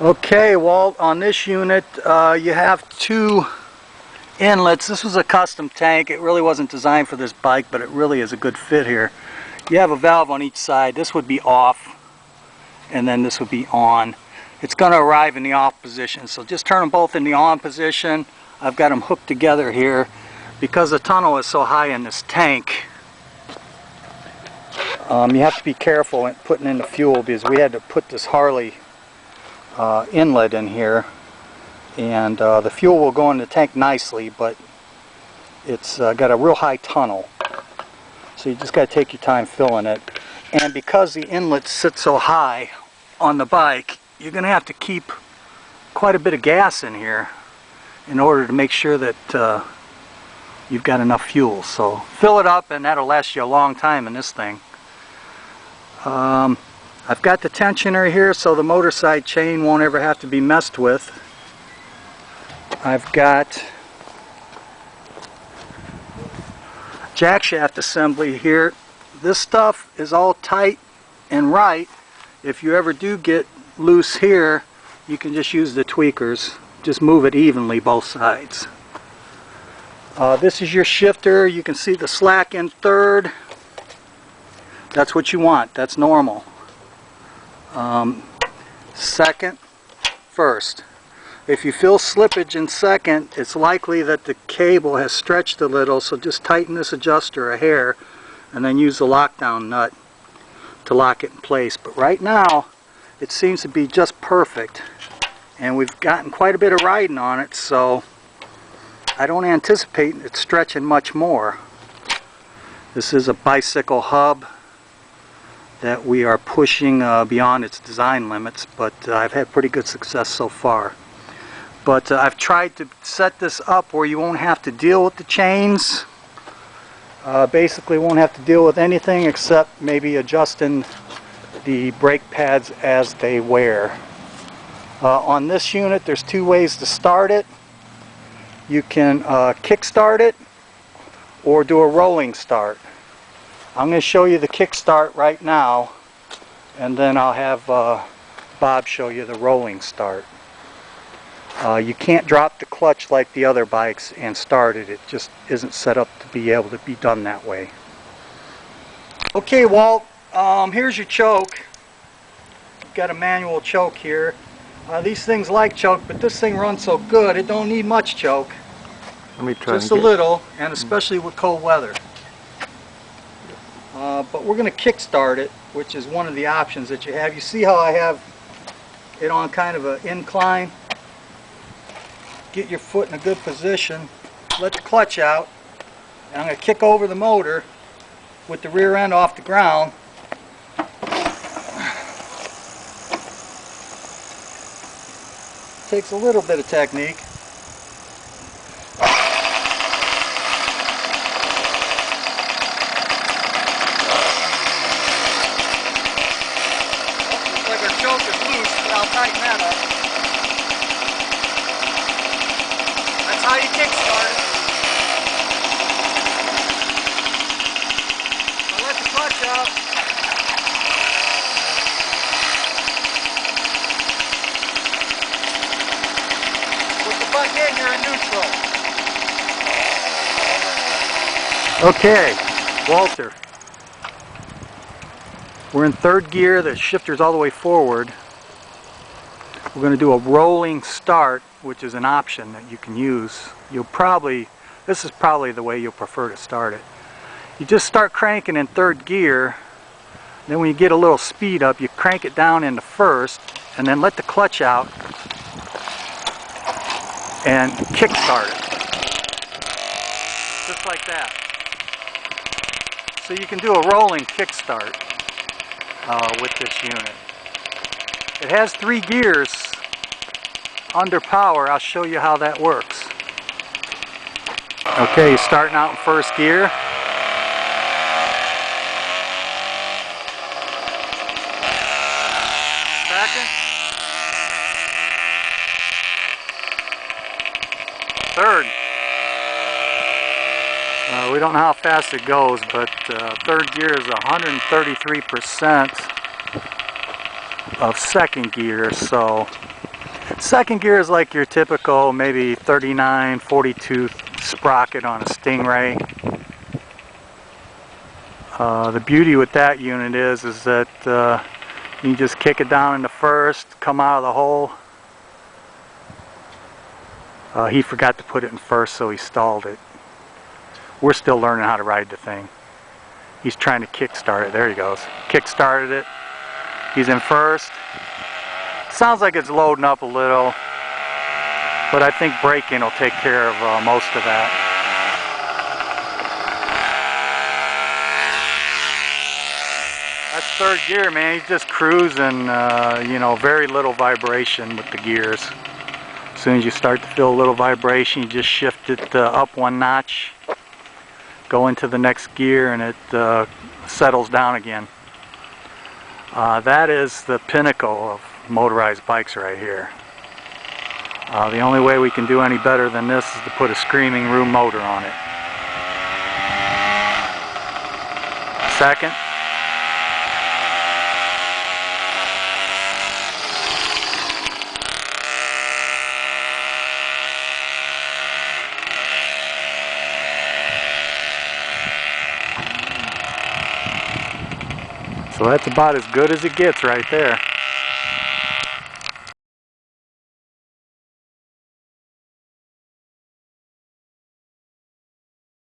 Okay, Walt, on this unit you have two inlets. This was a custom tank. It really wasn't designed for this bike, but it really is a good fit here. You have a valve on each side. This would be off, and then this would be on. It's going to arrive in the off position, so just turn them both in the on position. I've got them hooked together here because the tunnel is so high in this tank. You have to be careful in putting in the fuel because we had to put this Harley inlet in here, and the fuel will go in the tank nicely, but it's got a real high tunnel, so you just got to take your time filling it. And because the inlets sit so high on the bike, you're going to have to keep quite a bit of gas in here in order to make sure that you've got enough fuel. So fill it up, and that'll last you a long time in this thing. I've got the tensioner here so the motor side chain won't ever have to be messed with. I've got jack shaft assembly here. This stuff is all tight and right. If you ever do get loose here, you can just use the tweakers. Just move it evenly both sides. This is your shifter. You can see the slack in third. That's what you want. That's normal. Second, first. If you feel slippage in second, it's likely that the cable has stretched a little, so just tighten this adjuster a hair and then use the lockdown nut to lock it in place. But right now it seems to be just perfect, and we've gotten quite a bit of riding on it, so I don't anticipate it stretching much more. This is a bicycle hub that we are pushing beyond its design limits, but I've had pretty good success so far. But I've tried to set this up where you won't have to deal with the chains. Basically won't have to deal with anything except maybe adjusting the brake pads as they wear. On this unit there's two ways to start it. You can kick start it or do a rolling start. I'm going to show you the kickstart right now, and then I'll have Bob show you the rolling start. You can't drop the clutch like the other bikes and start it. It just isn't set up to be able to be done that way. Okay, Walt, here's your choke. You've got a manual choke here. These things like choke, but this thing runs so good it don't need much choke. Let me try just a little, and especially with cold weather. But we're going to kickstart it, which is one of the options that you have. You see how I have it on kind of an incline? Get your foot in a good position, let the clutch out, and I'm going to kick over the motor with the rear end off the ground. Takes a little bit of technique. Tighten that up. That's how you kickstart it. So let the clutch out. With the butt in, you're in neutral. Okay, Walter. We're in third gear. The shifter's all the way forward. We're going to do a rolling start, which is an option that you can use. This is probably the way you'll prefer to start it. You just start cranking in third gear, then when you get a little speed up, you crank it down into first, and then let the clutch out and kick start it. Just like that. So you can do a rolling kick start with this unit. It has 3 gears under power. I'll show you how that works. Okay, you're starting out in first gear. Second. Third. We don't know how fast it goes, but third gear is 133% of second gear, so Second gear is like your typical maybe 39, 42 sprocket on a Stingray. The beauty with that unit is that you just kick it down into first, come out of the hole. He forgot to put it in first, so he stalled it. We're still learning how to ride the thing. He's trying to kick-start it. There he goes. Kick-started it. He's in first. Sounds like it's loading up a little, but I think braking will take care of most of that. That's third gear, man. He's just cruising, you know, very little vibration with the gears. As soon as you start to feel a little vibration, you just shift it up one notch, go into the next gear, and it settles down again. That is the pinnacle of motorized bikes right here. The only way we can do any better than this is to put a screaming room motor on it. Second. So that's about as good as it gets right there.